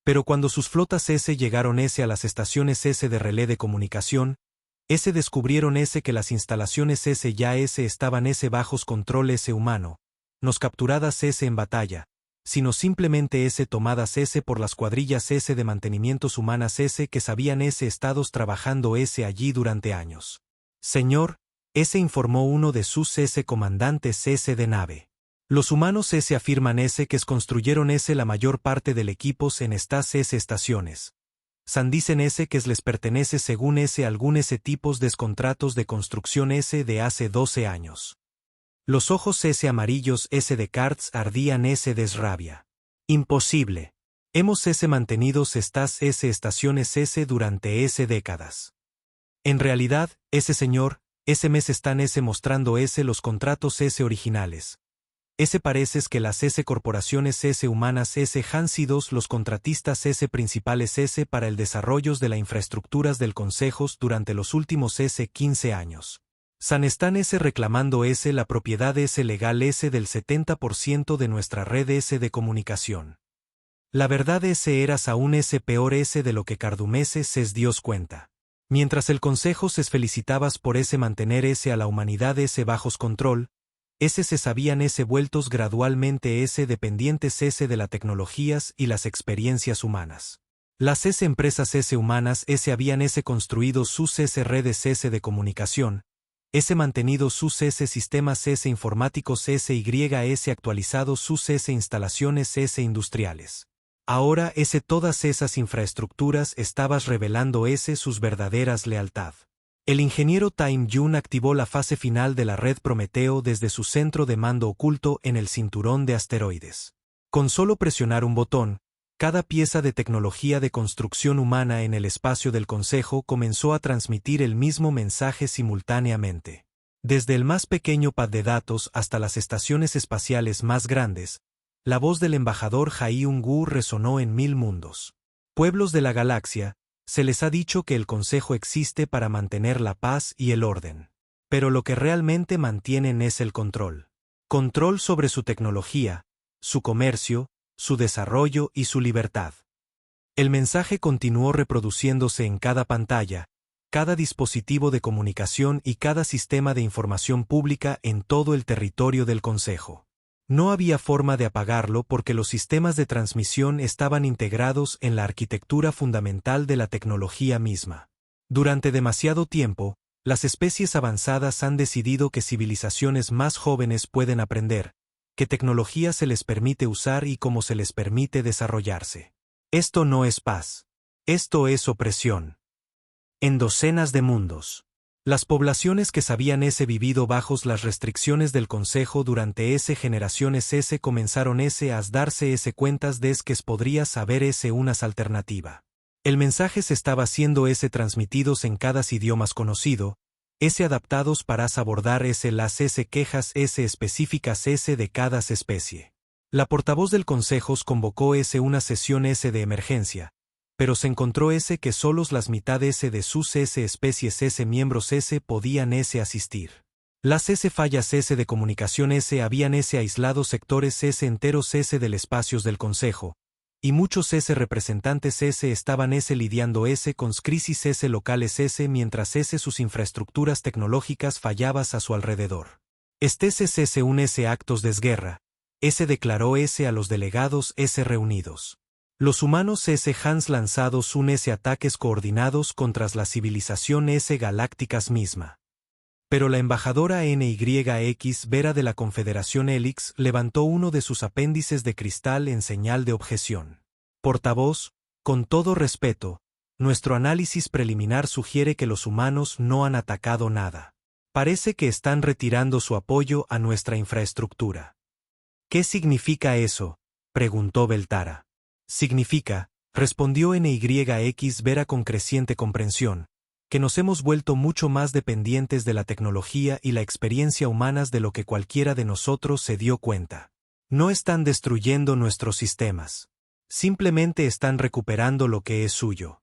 Pero cuando sus flotas llegaron a las estaciones de relé de comunicación, descubrieron que las instalaciones ya estaban bajo control humano, no capturadas en batalla, sino simplemente tomadas por las cuadrillas de mantenimientos humanas que sabían estado trabajando allí durante años. Señor, informó uno de sus comandantes de nave. Los humanos afirman que construyeron la mayor parte del equipos en estas estaciones. Dicen que les pertenece según algunos tipos de contratos de construcción de hace 12 años. Los ojos amarillos de Karts ardían de rabia. Imposible. Hemos mantenidos estas estaciones durante décadas. En realidad, señor, mes están mostrando los contratos originales. Pareces que las corporaciones humanas han sido los contratistas principales para el desarrollo de las infraestructuras del Consejo durante los últimos 15 años. Están reclamando la propiedad legal del 70% de nuestra red de comunicación. La verdad eras aún peor de lo que Cardumeses Dios cuenta. Mientras el Consejo se felicitabas por mantener a la humanidad bajos control, se sabían vueltos gradualmente dependientes de las tecnologías y las experiencias humanas. Las empresas humanas habían construido sus redes de comunicación, mantenido sus sistemas informáticos y actualizado sus instalaciones industriales. Ahora todas esas infraestructuras estabas revelando sus verdaderas lealtad. El ingeniero Time Yun activó la fase final de la red Prometeo desde su centro de mando oculto en el cinturón de asteroides. Con solo presionar un botón, cada pieza de tecnología de construcción humana en el espacio del Consejo comenzó a transmitir el mismo mensaje simultáneamente. Desde el más pequeño pad de datos hasta las estaciones espaciales más grandes, la voz del embajador Jai-Un-Gu resonó en 1000 mundos. Pueblos de la galaxia, se les ha dicho que el Consejo existe para mantener la paz y el orden. Pero lo que realmente mantienen es el control. Control sobre su tecnología, su comercio, su desarrollo y su libertad. El mensaje continuó reproduciéndose en cada pantalla, cada dispositivo de comunicación y cada sistema de información pública en todo el territorio del Consejo. No había forma de apagarlo porque los sistemas de transmisión estaban integrados en la arquitectura fundamental de la tecnología misma. Durante demasiado tiempo, las especies avanzadas han decidido que civilizaciones más jóvenes pueden aprender, qué tecnología se les permite usar y cómo se les permite desarrollarse. Esto no es paz. Esto es opresión. En docenas de mundos. Las poblaciones que sabían vivido bajo las restricciones del Consejo durante generaciones comenzaron a darse cuentas de que podría saber unas alternativa. El mensaje se estaba siendo transmitidos en cada idioma conocido, adaptados para abordar las quejas específicas de cada especie. La portavoz del Consejo convocó una sesión de emergencia, pero se encontró que solos las mitades de sus especies miembros podían asistir. Las fallas de comunicación habían aislado sectores enteros del espacio del Consejo, y muchos representantes estaban lidiando con crisis locales mientras sus infraestructuras tecnológicas fallaban a su alrededor. Un actos de guerra, declaró a los delegados reunidos. Los humanos han lanzado ataques coordinados contra la civilización galácticas misma. Pero la embajadora NYX Vera de la Confederación Helix levantó uno de sus apéndices de cristal en señal de objeción. Portavoz, con todo respeto, nuestro análisis preliminar sugiere que los humanos no han atacado nada. Parece que están retirando su apoyo a nuestra infraestructura. ¿Qué significa eso?, preguntó Beltara. Significa, respondió NYX Vera con creciente comprensión, que nos hemos vuelto mucho más dependientes de la tecnología y la experiencia humanas de lo que cualquiera de nosotros se dio cuenta. No están destruyendo nuestros sistemas. Simplemente están recuperando lo que es suyo.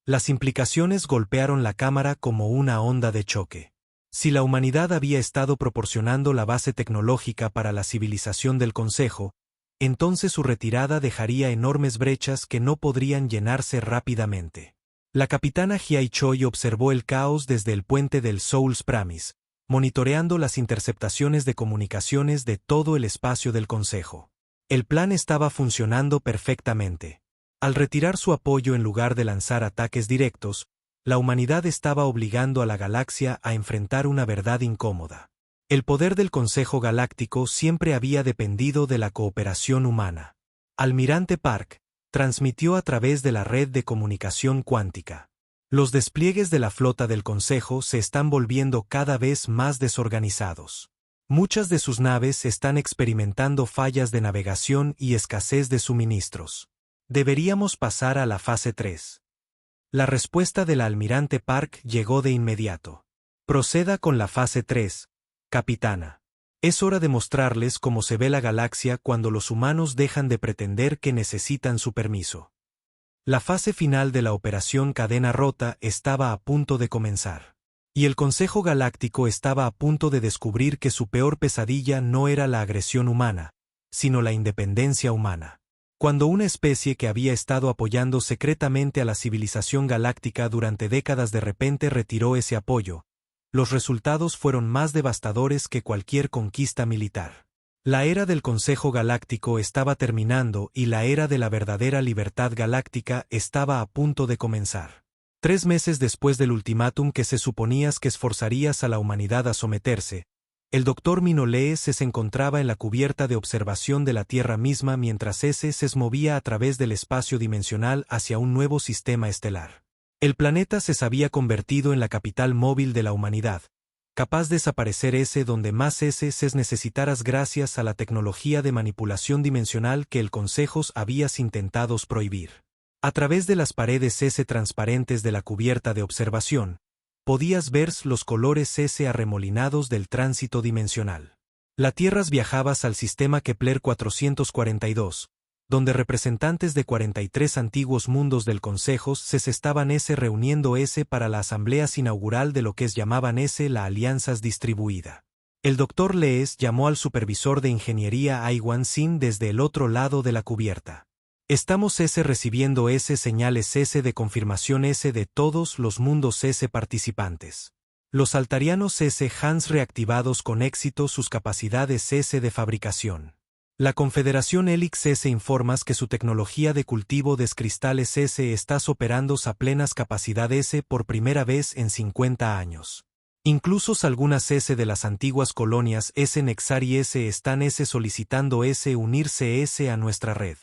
Las implicaciones golpearon la cámara como una onda de choque. Si la humanidad había estado proporcionando la base tecnológica para la civilización del Consejo, entonces su retirada dejaría enormes brechas que no podrían llenarse rápidamente. La capitana Jiai Choi observó el caos desde el puente del Soul's Promise, monitoreando las interceptaciones de comunicaciones de todo el espacio del Consejo. El plan estaba funcionando perfectamente. Al retirar su apoyo en lugar de lanzar ataques directos, la humanidad estaba obligando a la galaxia a enfrentar una verdad incómoda. El poder del Consejo Galáctico siempre había dependido de la cooperación humana. Almirante Park transmitió a través de la red de comunicación cuántica. Los despliegues de la flota del Consejo se están volviendo cada vez más desorganizados. Muchas de sus naves están experimentando fallas de navegación y escasez de suministros. Deberíamos pasar a la fase 3. La respuesta del almirante Park llegó de inmediato. Proceda con la fase 3, capitana. Es hora de mostrarles cómo se ve la galaxia cuando los humanos dejan de pretender que necesitan su permiso. La fase final de la operación Cadena Rota estaba a punto de comenzar. Y el Consejo Galáctico estaba a punto de descubrir que su peor pesadilla no era la agresión humana, sino la independencia humana. Cuando una especie que había estado apoyando secretamente a la civilización galáctica durante décadas de repente retiró ese apoyo, los resultados fueron más devastadores que cualquier conquista militar. La era del Consejo Galáctico estaba terminando y la era de la verdadera libertad galáctica estaba a punto de comenzar. 3 meses después del ultimátum que se suponías que esforzarías a la humanidad a someterse, el Dr. Minolees se encontraba en la cubierta de observación de la Tierra misma mientras ese se movía a través del espacio dimensional hacia un nuevo sistema estelar. El planeta se había convertido en la capital móvil de la humanidad, capaz de desaparecer ese donde más ese necesitaras gracias a la tecnología de manipulación dimensional que el Consejo había intentado prohibir. A través de las paredes transparentes de la cubierta de observación, podías ver los colores arremolinados del tránsito dimensional. La Tierra viajabas al sistema Kepler 442, donde representantes de 43 antiguos mundos del Consejo se estaban reuniendo para la asamblea inaugural de lo que llamaban la Alianza Distribuida. El Dr. Lees llamó al supervisor de ingeniería Aiwan Sin desde el otro lado de la cubierta. Estamos recibiendo señales de confirmación de todos los mundos participantes. Los altarianos Hans reactivados con éxito sus capacidades de fabricación. La Confederación Helix informa que su tecnología de cultivo de cristales está operando a plenas capacidades por primera vez en 50 años. Incluso algunas de las antiguas colonias Nexari están solicitando unirse a nuestra red.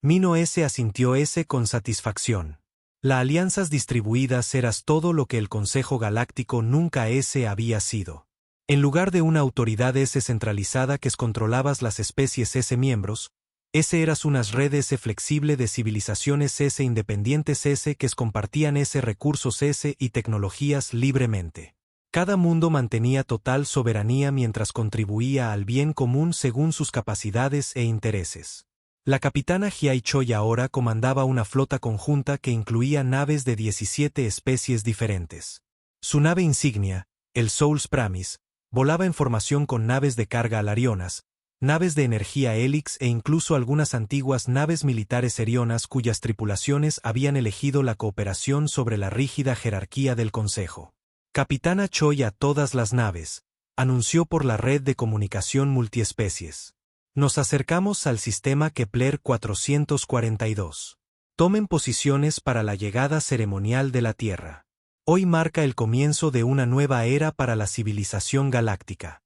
Mino asintió con satisfacción. La Alianzas Distribuidas eras todo lo que el Consejo Galáctico nunca había sido. En lugar de una autoridad centralizada que controlabas las especies miembros, eras unas redes flexible de civilizaciones independientes que compartían recursos y tecnologías libremente. Cada mundo mantenía total soberanía mientras contribuía al bien común según sus capacidades e intereses. La capitana Hiai Choi ahora comandaba una flota conjunta que incluía naves de 17 especies diferentes. Su nave insignia, el Soul's Promise, volaba en formación con naves de carga alarionas, naves de energía Helix e incluso algunas antiguas naves militares erionas cuyas tripulaciones habían elegido la cooperación sobre la rígida jerarquía del Consejo. Capitana Choi a todas las naves, anunció por la red de comunicación multiespecies. Nos acercamos al sistema Kepler 442. Tomen posiciones para la llegada ceremonial de la Tierra. Hoy marca el comienzo de una nueva era para la civilización galáctica.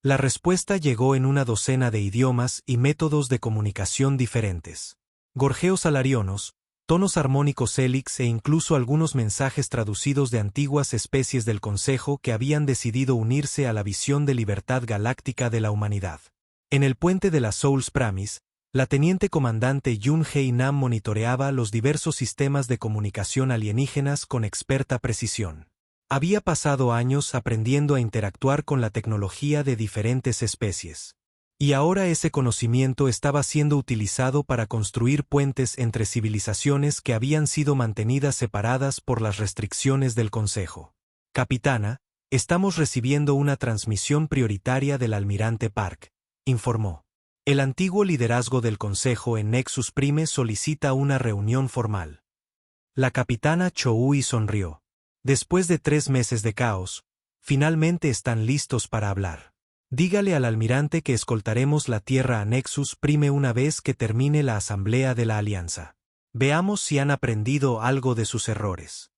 La respuesta llegó en una docena de idiomas y métodos de comunicación diferentes. Gorjeos alarionos, tonos armónicos Helix e incluso algunos mensajes traducidos de antiguas especies del Consejo que habían decidido unirse a la visión de libertad galáctica de la humanidad. En el puente de la Soul's Promise, la teniente comandante Yun Hei Nam monitoreaba los diversos sistemas de comunicación alienígenas con experta precisión. Había pasado años aprendiendo a interactuar con la tecnología de diferentes especies. Y ahora ese conocimiento estaba siendo utilizado para construir puentes entre civilizaciones que habían sido mantenidas separadas por las restricciones del Consejo. Capitana, estamos recibiendo una transmisión prioritaria del almirante Park, informó. El antiguo liderazgo del Consejo en Nexus Prime solicita una reunión formal. La capitana Choui sonrió. Después de 3 meses de caos, finalmente están listos para hablar. Dígale al almirante que escoltaremos la Tierra a Nexus Prime una vez que termine la asamblea de la Alianza. Veamos si han aprendido algo de sus errores.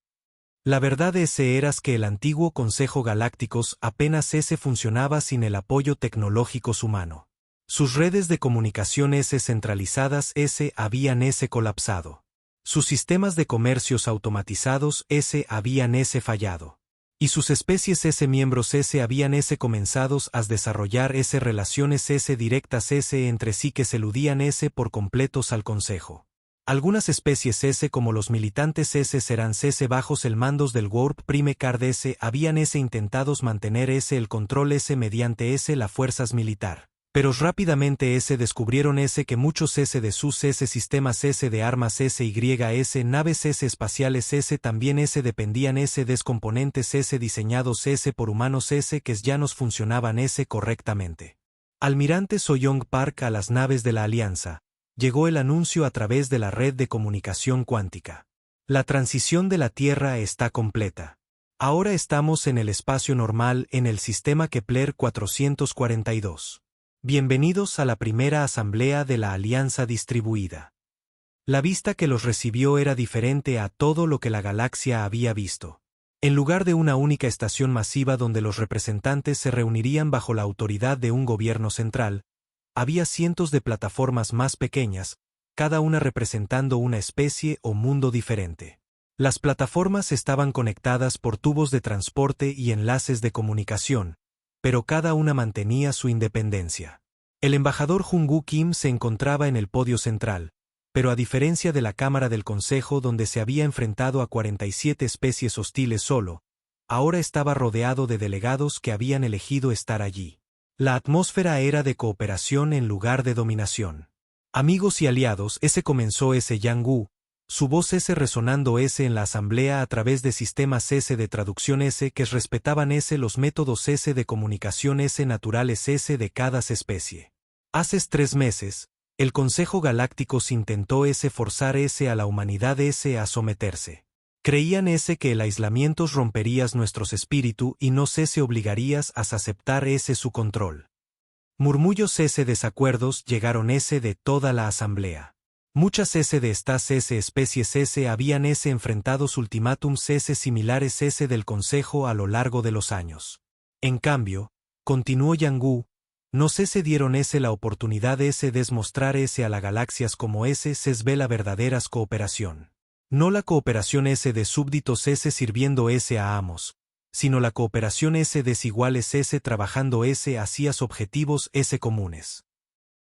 La verdad era que el antiguo Consejo Galácticos apenas funcionaba sin el apoyo tecnológico humano. Sus redes de comunicaciones centralizadas habían colapsado. Sus sistemas de comercios automatizados habían fallado. Y sus especies miembros habían comenzado a desarrollar relaciones directas entre sí que se eludían por completos al Consejo. Algunas especies S como los militantes S serán S bajos el mandos del Warp Prime Card S habían S intentados mantener S el control S mediante S las fuerzas militar. Pero rápidamente S descubrieron S que muchos S de sus S sistemas S de armas S naves S espaciales S también S dependían S descomponentes S diseñados S por humanos S que ya nos funcionaban S correctamente. Almirante Soyoung Park a las naves de la Alianza. Llegó el anuncio a través de la red de comunicación cuántica. La transición de la Tierra está completa. Ahora estamos en el espacio normal en el sistema Kepler 442. Bienvenidos a la primera asamblea de la Alianza Distribuida. La vista que los recibió era diferente a todo lo que la galaxia había visto. En lugar de una única estación masiva donde los representantes se reunirían bajo la autoridad de un gobierno central, había cientos de plataformas más pequeñas, cada una representando una especie o mundo diferente. Las plataformas estaban conectadas por tubos de transporte y enlaces de comunicación, pero cada una mantenía su independencia. El embajador Jung-Woo Kim se encontraba en el podio central, pero a diferencia de la Cámara del Consejo donde se había enfrentado a 47 especies hostiles solo, ahora estaba rodeado de delegados que habían elegido estar allí. La atmósfera era de cooperación en lugar de dominación. Amigos y aliados, ese comenzó ese Yang-Gu, su voz S resonando S en la asamblea a través de sistemas S de traducción S que respetaban S los métodos S de comunicación S naturales S de cada especie. Hace 3 meses, el Consejo Galáctico intentó S forzar S a la humanidad S a someterse. Creían S que el aislamiento romperías nuestros espíritu y no se obligarías a aceptar S su control. Murmullos S desacuerdos llegaron S de toda la asamblea. Muchas S de estas S especies S habían S enfrentados ultimátums S similares S del Consejo a lo largo de los años. En cambio, continuó Yang-Gu, no se dieron S la oportunidad S de mostrar S a las galaxias como S se ve la verdadera cooperación. No la cooperación S de súbditos S sirviendo S a amos, sino la cooperación S desiguales S trabajando S hacia objetivos S comunes.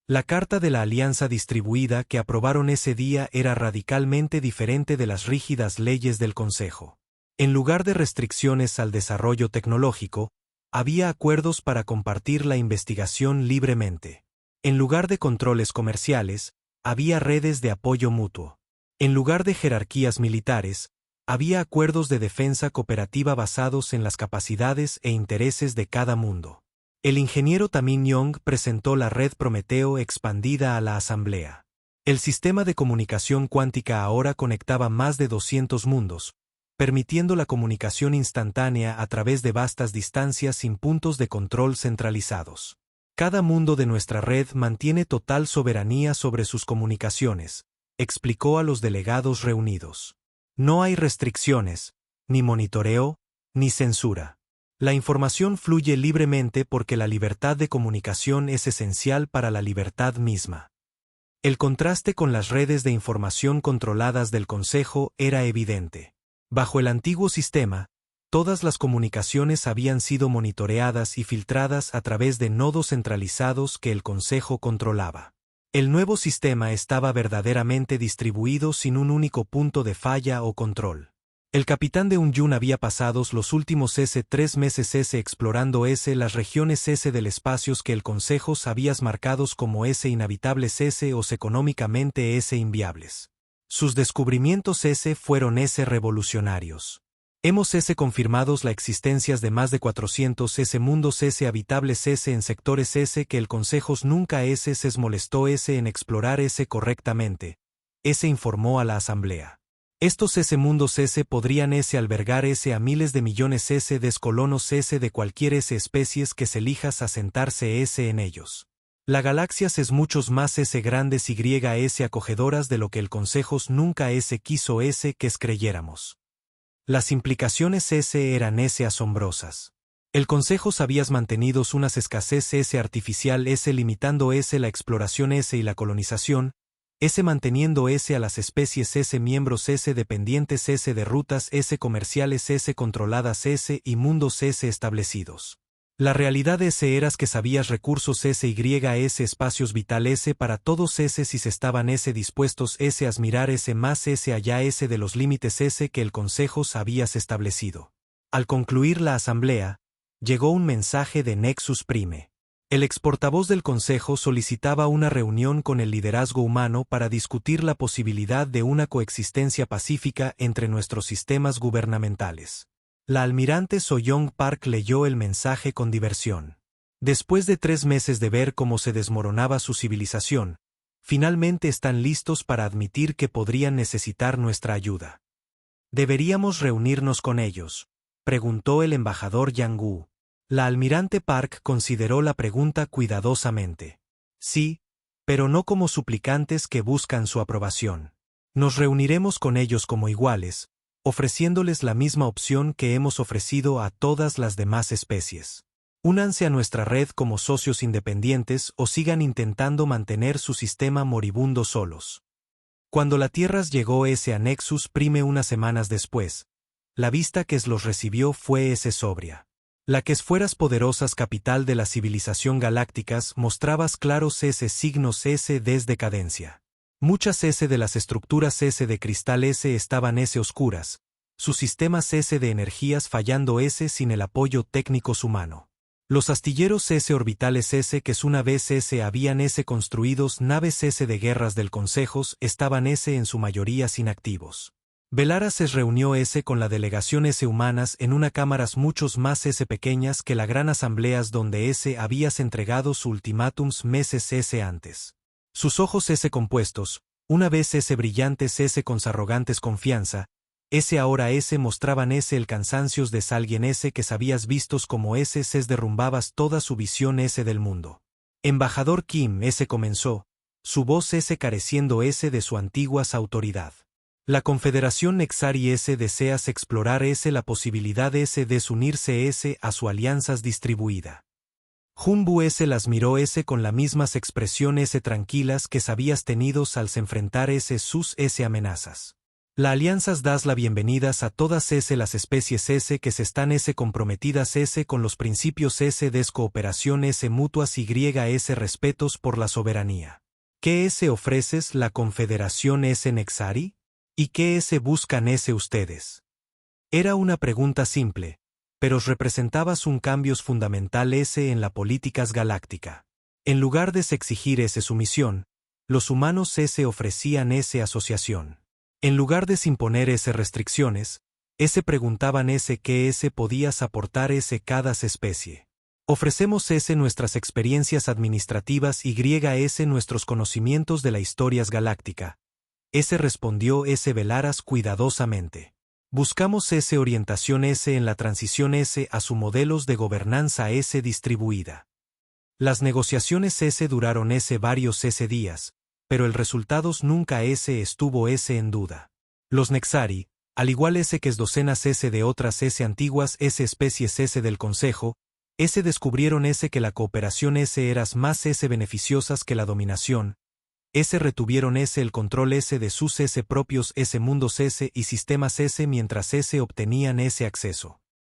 La carta de la Alianza Distribuida que aprobaron ese día era radicalmente diferente de las rígidas leyes del Consejo. En lugar de restricciones al desarrollo tecnológico, había acuerdos para compartir la investigación libremente. En lugar de controles comerciales, había redes de apoyo mutuo. En lugar de jerarquías militares, había acuerdos de defensa cooperativa basados en las capacidades e intereses de cada mundo. El ingeniero Tamin Young presentó la red Prometeo expandida a la asamblea. El sistema de comunicación cuántica ahora conectaba más de 200 mundos, permitiendo la comunicación instantánea a través de vastas distancias sin puntos de control centralizados. Cada mundo de nuestra red mantiene total soberanía sobre sus comunicaciones, explicó a los delegados reunidos. No hay restricciones, ni monitoreo, ni censura. La información fluye libremente porque la libertad de comunicación es esencial para la libertad misma. El contraste con las redes de información controladas del Consejo era evidente. Bajo el antiguo sistema, todas las comunicaciones habían sido monitoreadas y filtradas a través de nodos centralizados que el Consejo controlaba. El nuevo sistema estaba verdaderamente distribuido sin un único punto de falla o control. El capitán de Unyun había pasado los últimos 3 meses explorando las regiones del espacio que el Consejo había marcado como inhabitables o económicamente inviables. Sus descubrimientos fueron revolucionarios. Hemos confirmados la existencia de más de 400 mundos habitables en sectores que el Consejo nunca se molestó en explorar correctamente, informó a la asamblea. Estos mundos podrían albergar a miles de millones de colonos de cualquier especies que se elijas asentarse en ellos. La galaxia es muchos más grandes y acogedoras de lo que el Consejo nunca quiso que creyéramos. Las implicaciones eran asombrosas. El Consejo había mantenido unas escasez artificial limitando la exploración y la colonización, manteniendo a las especies miembros dependientes de rutas comerciales controladas y mundos establecidos. La realidad eras que sabías recursos espacios vital para todos si se estaban dispuestos a mirar más allá de los límites que el Consejo habías establecido. Al concluir la asamblea, llegó un mensaje de Nexus Prime. El exportavoz del Consejo solicitaba una reunión con el liderazgo humano para discutir la posibilidad de una coexistencia pacífica entre nuestros sistemas gubernamentales. La almirante So-Young Park leyó el mensaje con diversión. Después de 3 meses de ver cómo se desmoronaba su civilización, finalmente están listos para admitir que podrían necesitar nuestra ayuda. ¿Deberíamos reunirnos con ellos?, preguntó el embajador Yang Wu. La almirante Park consideró la pregunta cuidadosamente. Sí, pero no como suplicantes que buscan su aprobación. Nos reuniremos con ellos como iguales, ofreciéndoles la misma opción que hemos ofrecido a todas las demás especies. Únanse a nuestra red como socios independientes o sigan intentando mantener su sistema moribundo solos. Cuando la Tierra llegó a Nexus Prime unas semanas después, la vista que los recibió fue sobria. La que fueras poderosas capital de la civilización galácticas mostrabas claros signos de decadencia. Muchas de las estructuras de cristal estaban oscuras, sus sistemas de energías fallando sin el apoyo técnico humano. Los astilleros orbitales que una vez habían construidos naves de guerras del Consejo estaban en su mayoría inactivos. Velara se reunió con la delegación humanas en una cámaras muchos más pequeñas que la gran asambleas donde habías entregado su ultimátums meses antes. Sus ojos compuestos, una vez brillantes con arrogantes confianza, ahora mostraban el cansancio de alguien que sabías vistos como derrumbabas toda su visión del mundo. Embajador Kim comenzó, su voz careciendo de su antigua autoridad. La Confederación Nexari deseas explorar la posibilidad de unirse a su alianzas distribuida. Junbu las miró con las mismas expresiones tranquilas que sabías tenidos al enfrentar sus amenazas. La alianzas das la bienvenidas a todas las especies que se están comprometidas con los principios de cooperación mutuas y respetos por la soberanía. ¿Qué ofreces la Confederación Nexari? ¿Y qué buscan ustedes? Era una pregunta simple, pero representabas un cambio fundamental en la políticas galáctica. En lugar de exigir sumisión, los humanos ofrecían asociación. En lugar de imponer restricciones, preguntaban qué podías aportar cada especie. Ofrecemos nuestras experiencias administrativas y nuestros conocimientos de la historia galáctica. Respondió Velaras cuidadosamente. Buscamos orientación en la transición a su modelos de gobernanza distribuida. Las negociaciones duraron varios días, pero el resultado nunca estuvo en duda. Los Nexari, al igual que docenas de otras antiguas especies del Consejo, descubrieron que la cooperación era más beneficiosas que la dominación, retuvieron el control de sus propios mundos y sistemas mientras obtenían acceso.